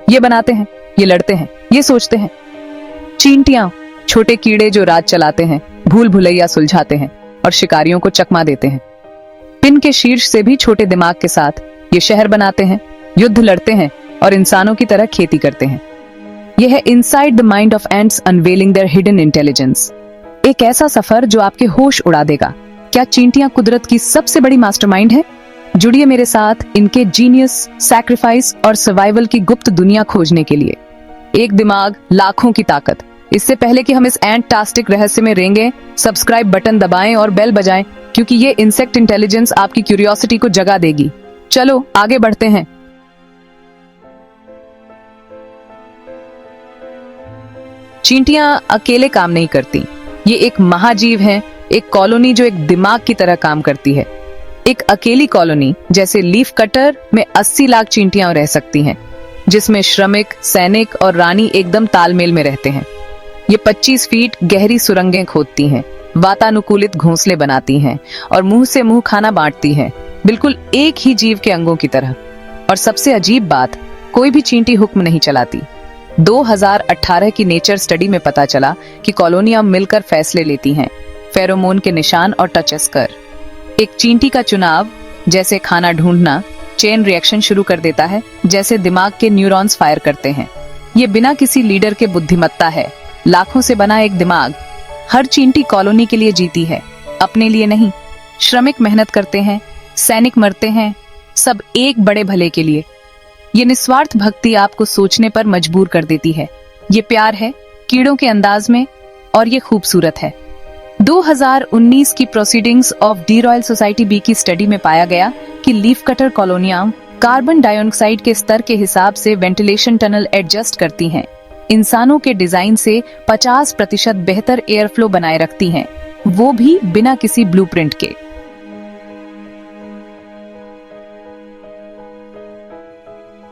ये बनाते हैं, ये लड़ते हैं, ये सोचते हैं। चींटियां, छोटे कीड़े जो राज चलाते हैं, भूल भुलैया सुलझाते हैं और शिकारियों को चकमा देते हैं। पिन के शीर्ष से भी छोटे दिमाग के साथ ये शहर बनाते हैं, युद्ध लड़ते हैं और इंसानों की तरह खेती करते हैं। यह है inside the mind of ants unveiling their hidden intelligence. एक ऐसा सफर जो आपके होश उड़ा देगा। क्या चींटियां कुदरत की सबसे बड़ी मास्टरमाइंड है? जुड़िए मेरे साथ इनके जीनियस, सैक्रिफाइस और सर्वाइवल की गुप्त दुनिया खोजने के लिए। एक दिमाग, लाखों की ताकत। इससे पहले कि हम इस एंटास्टिक रहस्य में रेंगे, सब्सक्राइब बटन दबाएं और बेल बजाएं, क्योंकि ये इंसेक्ट इंटेलिजेंस आपकी क्यूरियोसिटी को जगा देगी। चलो आगे बढ़ते हैं। चींटियां अकेले काम नहीं करती। ये एक महाजीव है, एक कॉलोनी जो एक दिमाग की तरह काम करती है। एक अकेली कॉलोनी जैसे लीफ कटर में 80 लाख चींटियां रह सकती हैं, जिसमें श्रमिक, सैनिक और रानी एकदम तालमेल में रहते हैं। ये 25 फीट गहरी सुरंगें खोदती हैं, वातानुकूलित घोंसले बनाती हैं और मुंह से मुंह खाना बांटती हैं, बिल्कुल एक ही जीव के अंगों की तरह। और सबसे अजीब बात, कोई भी चींटी हुक्म नहीं चलाती। 2018 की नेचर स्टडी में पता चला कि कॉलोनियां मिलकर फैसले लेती हैं, फेरोमोन के निशान और टचेस कर। एक चींटी का चुनाव, जैसे खाना ढूंढना, चेन रिएक्शन शुरू कर देता है, जैसे दिमाग के न्यूरॉन्स फायर करते हैं। ये बिना किसी लीडर के बुद्धिमत्ता है, लाखों से बना एक दिमाग। हर चींटी कॉलोनी के लिए जीती है, अपने लिए नहीं। श्रमिक मेहनत करते हैं, सैनिक मरते हैं, सब एक बड़े भले के लिए। ये निस्वार्थ भक्ति आपको सोचने पर मजबूर कर देती है। ये प्यार है, कीड़ों के अंदाज में, और ये खूबसूरत है। 2019 की proceedings of the Royal Society B की स्टडी में पाया गया कि लीफ कटर कॉलोनियां कार्बन डाइऑक्साइड के स्तर के हिसाब से वेंटिलेशन टनल एडजस्ट करती हैं, इंसानों के डिजाइन से 50% बेहतर एयर फ्लो बनाए रखती हैं, वो भी बिना किसी ब्लूप्रिंट के।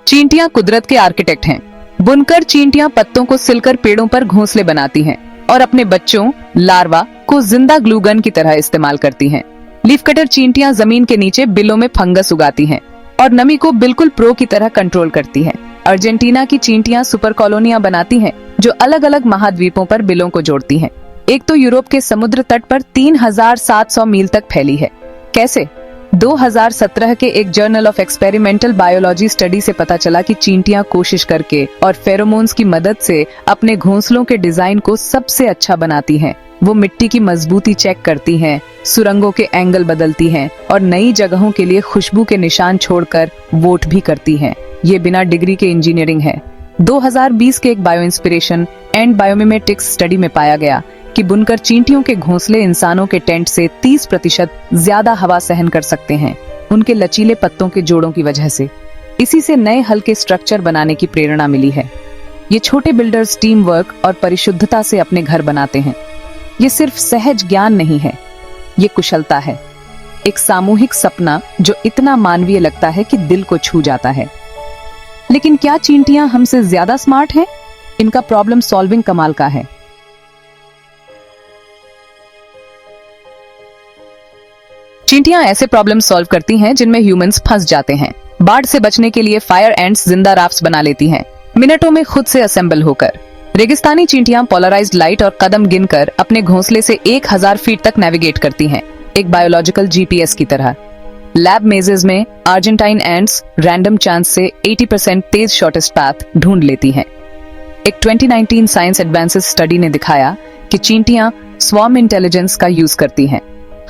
चींटियां कुदरत के आर्किटेक्ट हैं। बुनकर चींटियां पत्तों को सिलकर पेड़ों पर घोंसले बनाती हैं और अपने बच्चों, लार्वा, को जिंदा ग्लू गन की तरह इस्तेमाल करती हैं। लीफ कटर चींटियां जमीन के नीचे बिलों में फंगस उगाती हैं और नमी को बिल्कुल प्रो की तरह कंट्रोल करती हैं। अर्जेंटीना की चींटियां सुपर कॉलोनियां बनाती हैं जो अलग अलग महाद्वीपों पर बिलों को जोड़ती हैं। एक तो यूरोप के समुद्र तट पर 3700 मील तक फैली है। कैसे? 2017 के एक journal of experimental biology study से पता चला कि चींटियां कोशिश करके और फेरोमोन्स की मदद से अपने घोंसलों के डिजाइन को सबसे अच्छा बनाती हैं। वो मिट्टी की मजबूती चेक करती हैं, सुरंगों के एंगल बदलती हैं और नई जगहों के लिए खुशबू के निशान छोड़कर वोट भी करती हैं। ये बिना डिग्री के इंजीनियरिंग है। 2020 के एक bio inspiration and biomimetics study में पाया गया कि बुनकर चींटियों के घोंसले इंसानों के टेंट से 30% ज्यादा हवा सहन कर सकते हैं, उनके लचीले पत्तों के जोड़ों की वजह से। इसी से नए हल्के स्ट्रक्चर बनाने की प्रेरणा मिली है। ये छोटे बिल्डर्स टीम वर्क और परिशुद्धता से अपने घर बनाते हैं। ये सिर्फ सहज ज्ञान नहीं है, ये कुशलता है, एक सामूहिक सपना जो इतना मानवीय लगता है कि दिल को छू जाता है। लेकिन क्या चींटियां हमसे ज्यादा स्मार्ट हैं? इनका प्रॉब्लम सॉल्विंग कमाल का है। चींटियां ऐसे प्रॉब्लम सॉल्व करती हैं जिनमें ह्यूमंस फंस जाते हैं। बाढ़ से बचने के लिए फायर एंट्स जिंदा राफ्ट्स बना लेती हैं, मिनटों में खुद से असेंबल होकर। रेगिस्तानी चींटियां पोलराइज्ड लाइट और कदम गिनकर अपने घोंसले से 1000 फीट तक नेविगेट करती हैं, एक बायोलॉजिकल जीपीएस की तरह। लैब मेजेस में अर्जेंटाइन एंट्स रैंडम चांस से 80% तेज शॉर्टेस्ट पाथ ढूंढ लेती हैं। एक 2019 साइंस एडवांसेस स्टडी ने दिखाया कि चींटियां स्वॉर्म इंटेलिजेंस का यूज करती हैं।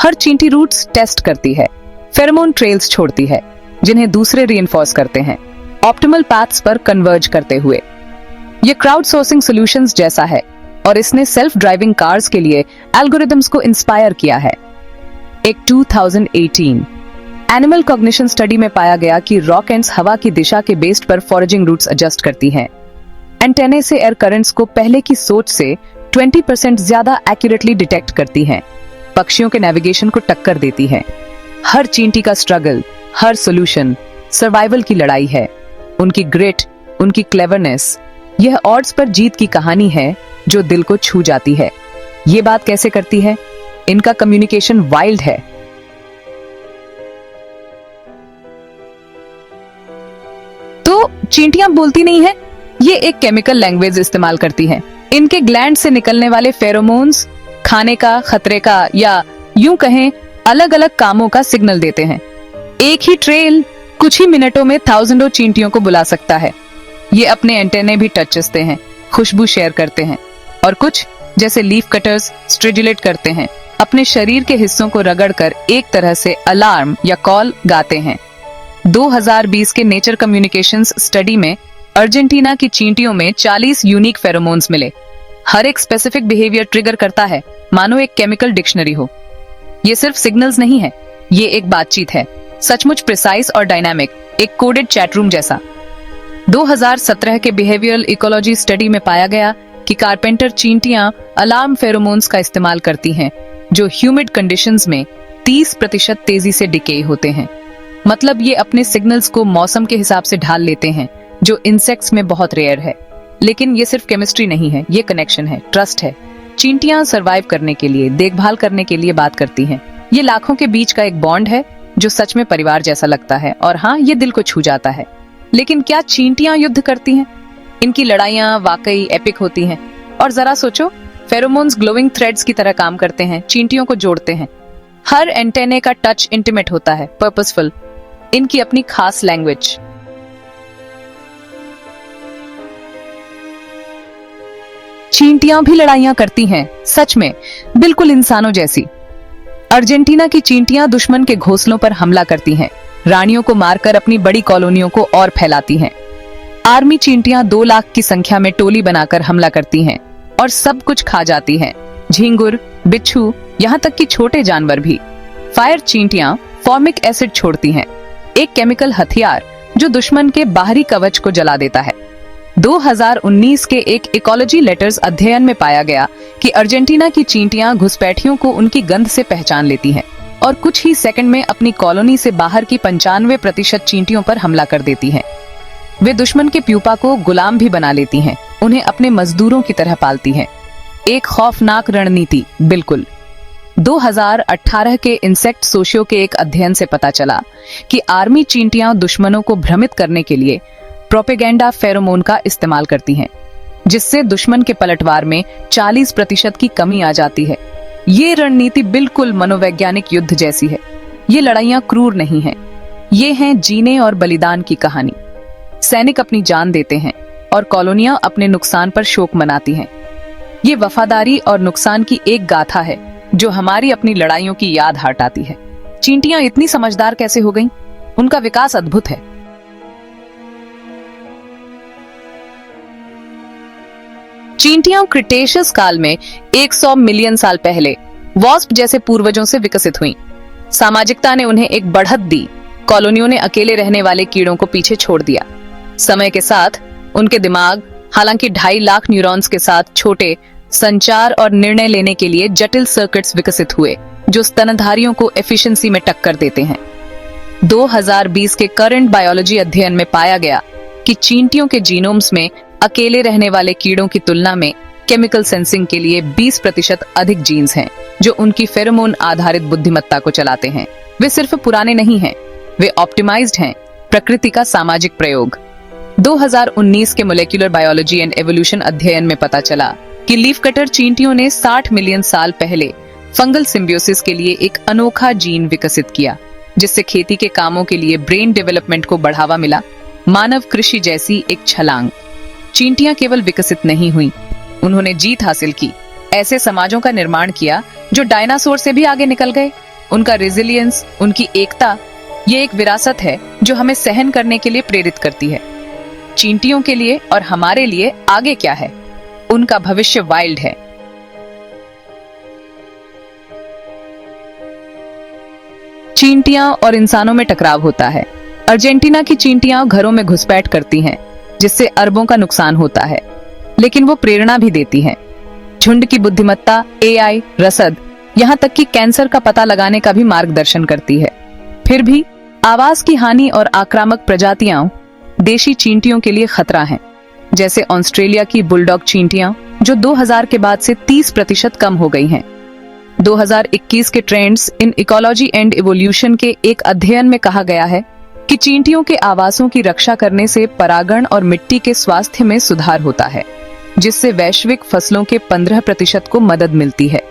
हर चींटी रूट्स टेस्ट करती है, फेरोमोन ट्रेल्स छोड़ती है जिन्हें दूसरे रीइंफोर्स करते हैं, ऑप्टिमल पाथ्स पर कन्वर्ज करते हुए। ये क्राउड सोर्सिंग सॉल्यूशंस जैसा है और इसने सेल्फ ड्राइविंग कार्स के लिए एल्गोरिथम्स को इंस्पायर किया है। एक 2018 एनिमल कॉग्निशन स्टडी में पाया गया कि रॉक एंट्स हवा की दिशा के बेस्ड पर फॉरेजिंग रूट्स एडजस्ट करती हैं। एंटेने से एयर करंट्स को पहले की सोच से 20% ज्यादा एक्यूरेटली डिटेक्ट करती हैं, पक्षियों के नेविगेशन को टक्कर देती है। हर चींटी का स्ट्रगल, हर सॉल्यूशन सर्वाइवल की लड़ाई है। उनकी ग्रिट, उनकी क्लेवरनेस, यह ऑड्स पर जीत की कहानी है जो दिल को छू जाती है। ये बात कैसे करती है? इनका कम्युनिकेशन वाइल्ड है। तो चींटियां बोलती नहीं है, ये एक केमिकल लैंग्वेज इस्तेमाल करती हैं। इनके ग्लैंड से निकलने वाले फेरोमोन्स खाने का, खतरे का या यूं कहें अलग अलग कामों का सिग्नल देते हैं। एक ही ट्रेल कुछ ही मिनटों में थाउजेंडों चींटियों को बुला सकता है। ये अपने एंटेने भी टचते हैं, खुशबू शेयर करते हैं और कुछ जैसे लीफ कटर्स स्ट्रिजुलेट करते हैं, अपने शरीर के हिस्सों को रगड़कर एक तरह से अलार्म या कॉल गाते हैं। 2020 के नेचर कम्युनिकेशंस स्टडी में अर्जेंटीना की चींटियों में 40 यूनिक फेरोमोन्स मिले। हर एक स्पेसिफिक बिहेवियर ट्रिगर करता है, मानो एक केमिकल डिक्शनरी हो। ये सिर्फ सिग्नल्स नहीं है, ये एक बातचीत है, सचमुच प्रिसाइज और डायनामिक, एक कोडेड चैटरूम जैसा। 2017 के बिहेवियरल इकोलॉजी स्टडी में पाया गया कि कारपेंटर चींटियां अलार्म फेरोमोन्स का इस्तेमाल करती हैं, जो ह्यूमिड कंडीशंस में 30% तेजी से डिके होते हैं। मतलब ये अपने सिग्नल्स को मौसम के हिसाब से ढाल लेते हैं, जो इंसेक्ट्स में बहुत रेयर है। लेकिन ये सिर्फ केमिस्ट्री नहीं है, ये कनेक्शन है, ट्रस्ट है। चींटियां सरवाइव करने के लिए, देखभाल करने के लिए बात करती हैं। ये लाखों के बीच का एक बॉन्ड है जो सच में परिवार जैसा लगता है और हाँ, ये दिल को छू जाता है। लेकिन क्या चींटियां युद्ध करती हैं? इनकी लड़ाइयां वाकई एपिक होती हैं। और जरा सोचो, फेरोमोन्स ग्लोइंग थ्रेड्स की तरह काम करते हैं, चींटियों को जोड़ते हैं। हर एंटेने का टच इंटीमेट होता है, पर्पसफुल। इनकी अपनी खास लैंग्वेज। चींटियां भी लड़ाइयां करती हैं, सच में, बिल्कुल इंसानों जैसी। अर्जेंटीना की चींटियां दुश्मन के घोंसलों पर हमला करती हैं, रानियों को मारकर अपनी बड़ी कॉलोनियों को और फैलाती हैं। आर्मी चींटियां 2 लाख की संख्या में टोली बनाकर हमला करती हैं और सब कुछ खा जाती हैं, झींगुर, बिच्छू, यहाँ तक कि छोटे जानवर भी। फायर चींटियां फॉर्मिक एसिड छोड़ती हैं, एक केमिकल हथियार जो दुश्मन के बाहरी कवच को जला देता है। 2019 के एक इकोलॉजी लेटर्स अध्ययन में पाया गया कि अर्जेंटीना की चींटियां घुसपैठियों को उनकी गंध से पहचान लेती हैं और कुछ ही सेकंड में अपनी कॉलोनी से बाहर की 95% चींटियों पर हमला कर देती हैं। वे दुश्मन के प्यूपा को गुलाम भी बना लेती हैं, उन्हें अपने मजदूरों की तरह पालती हैं। एक खौफनाक रणनीति, बिल्कुल। 2018 के इंसेक्ट सोशियो के एक अध्ययन से पता चला कि आर्मी चींटियां दुश्मनों को भ्रमित करने के लिए प्रोपेगेंडा फेरोमोन का इस्तेमाल करती हैं, जिससे दुश्मन के पलटवार में 40% की कमी आ जाती है। ये रणनीति बिल्कुल मनोवैज्ञानिक युद्ध जैसी है। ये लड़ाइयां क्रूर नहीं हैं, ये हैं जीने और बलिदान की कहानी। सैनिक अपनी जान देते हैं और कॉलोनियां अपने नुकसान पर शोक मनाती हैं। ये वफादारी और नुकसान की एक गाथा है जो हमारी अपनी लड़ाइयों की याद हटाती है। चींटियां इतनी समझदार कैसे हो गईं? उनका विकास अद्भुत है। चींटियां क्रिटेशियस काल में 100 मिलियन साल पहले वॉस्प जैसे पूर्वजों से विकसित हुईं। सामाजिकता ने उन्हें एक बढ़त दी, कॉलोनियों ने अकेले रहने वाले कीड़ों को पीछे छोड़ दिया। समय के साथ उनके दिमाग, हालांकि 2.5 लाख न्यूरॉन्स के साथ, छोटे, संचार और निर्णय लेने के लिए जटिल सर्किट्स विकसित हुए जो स्तनधारियों को एफिशिएंसी में टक्कर देते हैं। 2020 के करंट बायोलॉजी अध्ययन में पाया गया कि चींटियों के जीनोम्स में अकेले रहने वाले कीड़ों की तुलना में केमिकल सेंसिंग के लिए 20% अधिक जीन्स हैं जो उनकी फेरोमोन आधारित बुद्धिमत्ता को चलाते हैं। वे सिर्फ पुराने नहीं हैं, वे ऑप्टिमाइज्ड हैं, प्रकृति का सामाजिक प्रयोग। 2019 के मोलेक्युलर बायोलॉजी एंड एवोल्यूशन अध्ययन में पता चला कि लीफ कटर चींटियों ने 60 मिलियन साल पहले फंगल सिम्बियोसिस के लिए एक अनोखा जीन विकसित किया, जिससे खेती के कामों के लिए ब्रेन डेवलपमेंट को बढ़ावा मिला। मानव कृषि जैसी एक छलांग। चींटियां केवल विकसित नहीं हुई, उन्होंने जीत हासिल की, ऐसे समाजों का निर्माण किया जो डायनासोर से भी आगे निकल गए। उनका रेजिलियंस, उनकी एकता, ये एक विरासत है जो हमें सहन करने के लिए प्रेरित करती है। चींटियों के लिए और हमारे लिए आगे क्या है? उनका भविष्य वाइल्ड है। चींटियां और इंसानों में टकराव होता है। अर्जेंटीना की चींटियां घरों में घुसपैठ करती हैं, जिससे अरबों का नुकसान होता है, लेकिन वो प्रेरणा भी देती हैं। झुंड की बुद्धिमत्ता, एआई, रसद, यहाँ तक कि कैंसर का पता लगाने का भी मार्गदर्शन करती है। फिर भी आवास की हानि और आक्रामक प्रजातियां देशी चींटियों के लिए खतरा हैं, जैसे ऑस्ट्रेलिया की बुलडॉग चींटियां जो 2000 के बाद से 30% कम हो गई हैं। 2021 के trends in ecology and evolution के एक अध्ययन में कहा गया है कि चींटियों के आवासों की रक्षा करने से परागण और मिट्टी के स्वास्थ्य में सुधार होता है, जिससे वैश्विक फसलों के 15% को मदद मिलती है।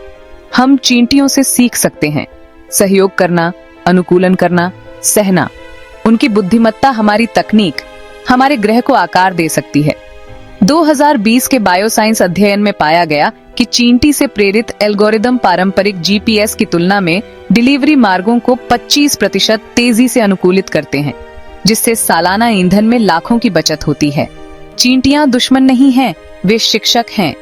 हम चींटियों से सीख सकते हैं सहयोग करना, अनुकूलन करना, सहना। उनकी बुद्धिमत्ता हमारी तकनीक, हमारे ग्रह को आकार दे सकती है। 2020 के बायोसाइंस अध्ययन में पाया गया कि चींटी से प्रेरित एल्गोरिदम पारंपरिक जीपीएस की तुलना में डिलीवरी मार्गों को 25% तेजी से अनुकूलित करते हैं, जिससे सालाना ईंधन में लाखों की बचत होती है। चींटियां दुश्मन नहीं हैं, वे शिक्षक हैं।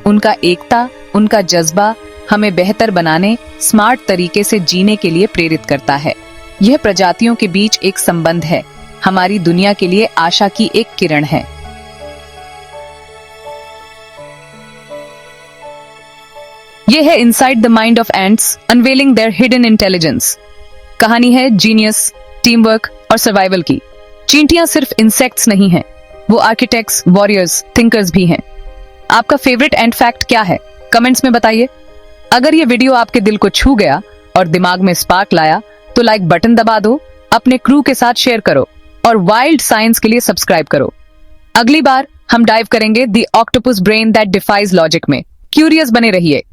उनका एकता, उनका जज्बा हमें बेहतर बनाने, स्मार्ट तरीके से जीने के लिए प्रेरित करता है। यह प्रजातियों के बीच एक संबंध है, हमारी दुनिया के लिए आशा की एक किरण है। यह है inside the mind of ants, unveiling their hidden intelligence. कहानी है जीनियस, टीम वर्क और सर्वाइवल की। चींटियां सिर्फ इंसेक्ट्स नहीं हैं, वो आर्किटेक्ट्स, वॉरियर्स, थिंकर्स भी हैं। आपका फेवरेट एंट फैक्ट क्या है? कमेंट्स में बताइए। अगर ये वीडियो आपके दिल को छू गया और दिमाग में स्पार्क लाया तो लाइक बटन दबा दो, अपने क्रू के साथ शेयर करो और वाइल्ड साइंस के लिए सब्सक्राइब करो। अगली बार हम डाइव करेंगे the octopus brain that defies logic में। क्यूरियस बने रहिए।